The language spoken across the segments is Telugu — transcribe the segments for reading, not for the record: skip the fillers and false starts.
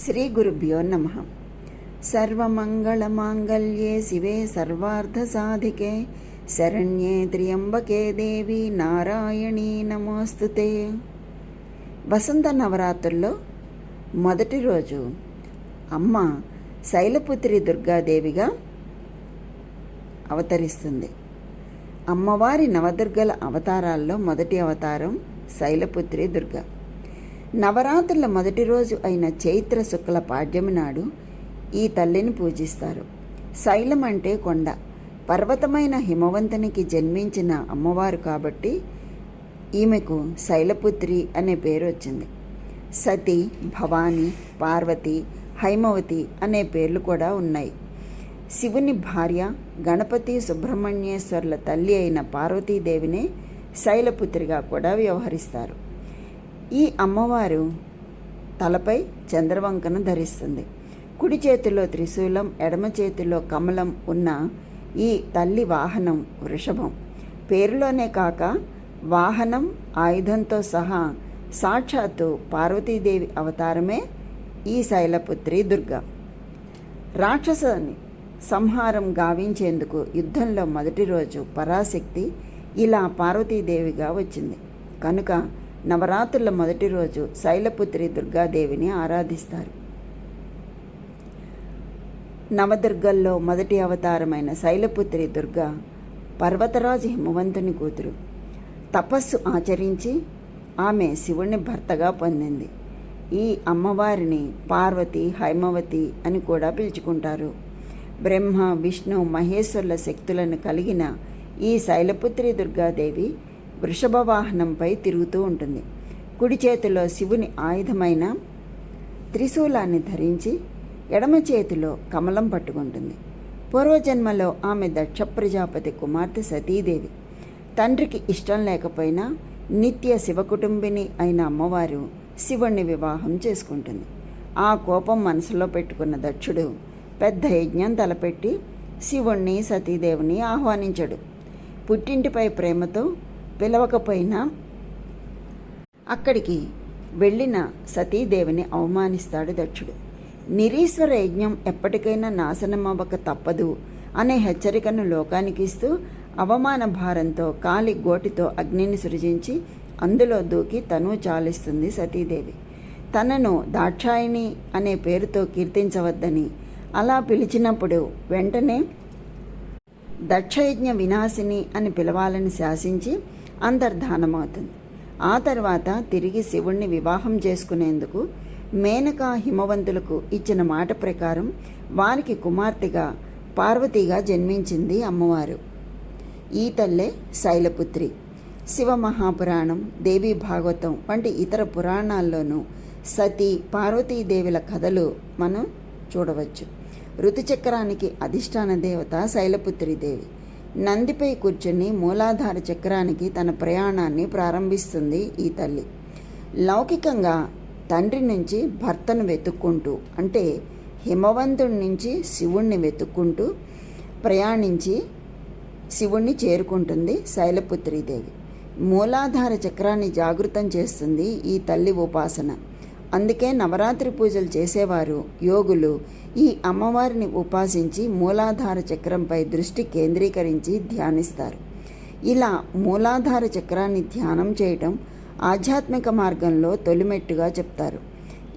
శ్రీ గురుభ్యో నమః. సర్వమంగళమాంగళ్యే శివే సర్వార్థసాధికే శరణ్యే త్ర్యంబకే దేవి నారాయణీ నమోస్తుతే. వసంత నవరాత్రుల్లో మొదటి రోజు అమ్మ శైలపుత్రి దుర్గాదేవిగా అవతరిస్తుంది. అమ్మవారి నవదుర్గల అవతారాల్లో మొదటి అవతారం శైలపుత్రి దుర్గా. నవరాత్రుల మొదటి రోజు అయిన చైత్ర శుక్ల పాడ్యమి నాడు ఈ తల్లిని పూజిస్తారు. శైలం అంటే కొండ. పర్వతమైన హిమవంతునికి జన్మించిన అమ్మవారు కాబట్టి ఈమెకు శైలపుత్రి అనే పేరు వచ్చింది. సతి, భవాని, పార్వతి, హైమవతి అనే పేర్లు కూడా ఉన్నాయి. శివుని భార్య, గణపతి సుబ్రహ్మణ్యేశ్వర్ల తల్లి అయిన పార్వతీదేవినే శైలపుత్రిగా కూడా వ్యవహరిస్తారు. ఈ అమ్మవారు తలపై చంద్రవంకను ధరిస్తుంది. కుడి చేతిలో త్రిశూలం, ఎడమ చేతిలో కమలం ఉన్న ఈ తల్లి వాహనం వృషభం. పేరులోనే కాక వాహనం, ఆయుధంతో సహా సాక్షాత్తు పార్వతీదేవి అవతారమే ఈ శైలపుత్రి దుర్గా. రాక్షసుని సంహారం గావించేందుకు యుద్ధంలో మొదటి రోజు పరాశక్తి ఇలా పార్వతీదేవిగా వచ్చింది కనుక నవరాత్రుల మొదటి రోజు శైలపుత్రి దుర్గాదేవిని ఆరాధిస్తారు. నవదుర్గల్లో మొదటి అవతారమైన శైలపుత్రి దుర్గా పర్వతరాజు హిమవంతుని కూతురు. తపస్సు ఆచరించి ఆమె శివుణ్ణి భర్తగా పొందింది. ఈ అమ్మవారిని పార్వతి, హైమవతి అని కూడా పిలుచుకుంటారు. బ్రహ్మ, విష్ణు, మహేశ్వరుల శక్తులను కలిగిన ఈ శైలపుత్రి దుర్గాదేవి వృషభ వాహనంపై తిరుగుతూ ఉంటుంది. కుడి చేతిలో శివుని ఆయుధమైన త్రిశూలాన్ని ధరించి ఎడమ చేతిలో కమలం పట్టుకుంటుంది. పూర్వజన్మలో ఆమె దక్ష ప్రజాపతి కుమార్తె సతీదేవి. తండ్రికి ఇష్టం లేకపోయినా నిత్య శివకుటుంబిని అయిన అమ్మవారు శివుణ్ణి వివాహం చేసుకుంటుంది. ఆ కోపం మనసులో పెట్టుకున్న దక్షుడు పెద్ద యజ్ఞం తలపెట్టి శివుణ్ణి, సతీదేవిని ఆహ్వానించడు. పుట్టింటిపై ప్రేమతో పిలవకపోయినా అక్కడికి వెళ్ళిన సతీదేవిని అవమానిస్తాడు దక్షుడు. నిరీశ్వర యజ్ఞం ఎప్పటికైనా నాశనమవ్వక తప్పదు అనే హెచ్చరికను లోకానికి ఇస్తూ అవమాన భారంతో కాలి గోటితో అగ్నిని సృజించి అందులో దూకి తను చాలిస్తుంది సతీదేవి. తనను దాక్షాయిణి అనే పేరుతో కీర్తించవద్దని అలా పిలిచినప్పుడు వెంటనే దక్షయజ్ఞ వినాశిని అని పిలవాలని శాసించి అంతర్ధానమవుతుంది. ఆ తర్వాత తిరిగి శివుణ్ణి వివాహం చేసుకునేందుకు మేనక హిమవంతులకు ఇచ్చిన మాట ప్రకారం వారికి కుమార్తెగా పార్వతిగా జన్మించింది అమ్మవారు. ఈ తల్లే శైలపుత్రి. శివ మహాపురాణం, దేవీ భాగవతం వంటి ఇతర పురాణాల్లోనూ సతీ, పార్వతీదేవుల కథలు మనం చూడవచ్చు. ఋతుచక్రానికి అధిష్టాన దేవత శైలపుత్రీదేవి. నందిపై కూర్చుని మూలాధార చక్రానికి తన ప్రయాణాన్ని ప్రారంభిస్తుంది ఈ తల్లి. లౌకికంగా తండ్రి నుంచి భర్తను వెతుక్కుంటూ, అంటే హిమవంతుడి నుంచి శివుణ్ణి వెతుక్కుంటూ ప్రయాణించి శివుణ్ణి చేరుకుంటుంది శైలపుత్రీదేవి. మూలాధార చక్రాన్ని జాగృతం చేస్తుంది ఈ తల్లి ఉపాసన. అందుకే నవరాత్రి పూజలు చేసేవారు, యోగులు ఈ అమ్మవారిని ఉపాసించి మూలాధార చక్రంపై దృష్టి కేంద్రీకరించి ధ్యానిస్తారు. ఇలా మూలాధార చక్రాన్ని ధ్యానం చేయటం ఆధ్యాత్మిక మార్గంలో తొలిమెట్టుగా చెప్తారు.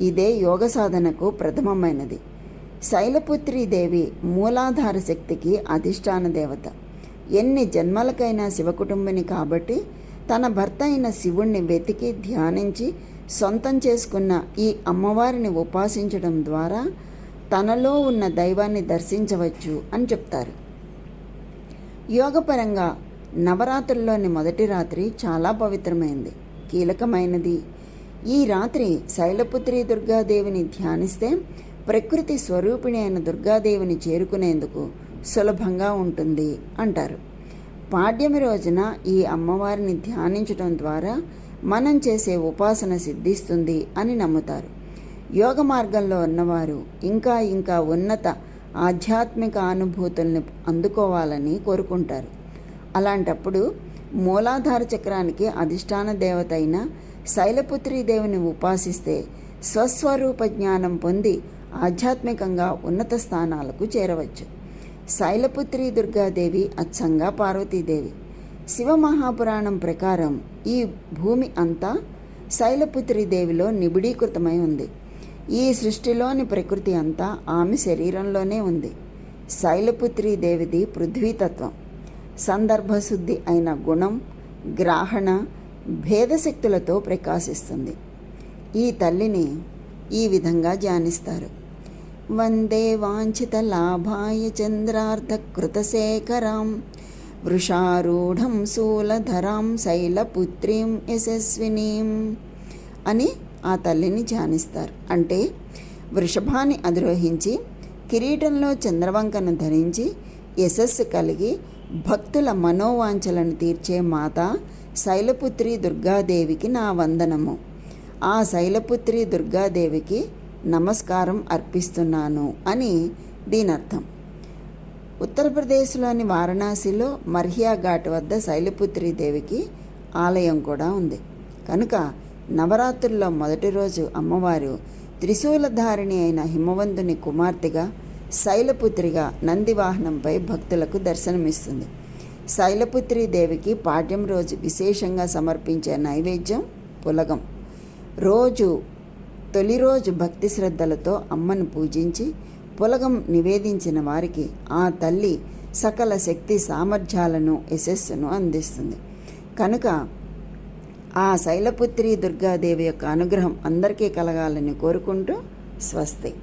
ఇదే యోగ సాధనకు ప్రథమమైనది. శైలపుత్రీదేవి మూలాధార శక్తికి అధిష్టాన దేవత. ఎన్ని జన్మలకైనా శివకుటుంబిని కాబట్టి తన భర్త అయిన శివుణ్ణి వెతికి ధ్యానించి సొంతం చేసుకున్న ఈ అమ్మవారిని ఉపాసించడం ద్వారా తనలో ఉన్న దైవాన్ని దర్శించవచ్చు అని చెప్తారు. యోగపరంగా నవరాత్రుల్లోని మొదటి రాత్రి చాలా పవిత్రమైనది, కీలకమైనది. ఈ రాత్రి శైలపుత్రి దుర్గాదేవిని ధ్యానిస్తే ప్రకృతి స్వరూపిణి అయిన దుర్గాదేవిని చేరుకునేందుకు సులభంగా ఉంటుంది అంటారు. పాడ్యమి రోజున ఈ అమ్మవారిని ధ్యానించడం ద్వారా మనం చేసే ఉపాసన సిద్ధిస్తుంది అని నమ్ముతారు. యోగ మార్గంలో ఉన్నవారు ఇంకా ఇంకా ఉన్నత ఆధ్యాత్మిక అనుభూతుల్ని అందుకోవాలని కోరుకుంటారు. అలాంటప్పుడు మూలాధార చక్రానికి అధిష్టాన దేవత అయిన శైలపుత్రీదేవిని ఉపాసిస్తే స్వస్వరూప జ్ఞానం పొంది ఆధ్యాత్మికంగా ఉన్నత స్థానాలకు చేరవచ్చు. శైలపుత్రి దుర్గాదేవి అచ్చంగా పార్వతీదేవి. శివమహాపురాణం ప్రకారం ఈ భూమి అంతా శైలపుత్రి దేవిలో నిబిడీకృతమై ఉంది. ఈ సృష్టిలోని ప్రకృతి అంతా ఆమె శరీరంలోనే ఉంది. శైలపుత్రి దేవిది పృథ్వీతత్వం. సందర్భశుద్ధి అయిన గుణం, గ్రాహణ, భేదశక్తులతో ప్రకాశిస్తుంది. ఈ తల్లిని ఈ విధంగా ధ్యానిస్తారు. వందే వాంఛిత లాభాయ చంద్రార్ధకృతశేఖరాం వృషారూఢం శూలధరాం శైలపుత్రీం యశస్వినీం అని ఆ తల్లిని ధ్యానిస్తారు. అంటే వృషభాన్ని అధిరోహించి కిరీటంలో చంద్రవంకను ధరించి యశస్సు కలిగి భక్తుల మనోవాంఛలను తీర్చే మాత శైలపుత్రి దుర్గాదేవికి నా వందనము. ఆ శైలపుత్రి దుర్గాదేవికి నమస్కారం అర్పిస్తున్నాను అని దీనర్థం. ఉత్తరప్రదేశ్లోని వారణాసిలో మర్హియా ఘాట్ వద్ద శైలపుత్రి దేవికి ఆలయం కూడా ఉంది. కనుక నవరాత్రుల్లో మొదటి రోజు అమ్మవారు త్రిశూలధారిణి అయిన హిమవంతుని కుమార్తెగా శైలపుత్రిగా నందివాహనంపై భక్తులకు దర్శనమిస్తుంది. శైలపుత్రి దేవికి పాడ్యం రోజు విశేషంగా సమర్పించే నైవేద్యం పులగం. తొలి రోజు భక్తి శ్రద్ధలతో అమ్మను పూజించి పులగం నివేదించిన వారికి ఆ తల్లి సకల శక్తి సామర్థ్యాలను యశస్సును అందిస్తుంది. కనుక ఆ శైలపుత్రి దుర్గాదేవి యొక్క అనుగ్రహం అందరికీ కలగాలని కోరుకుంటూ స్వస్తి.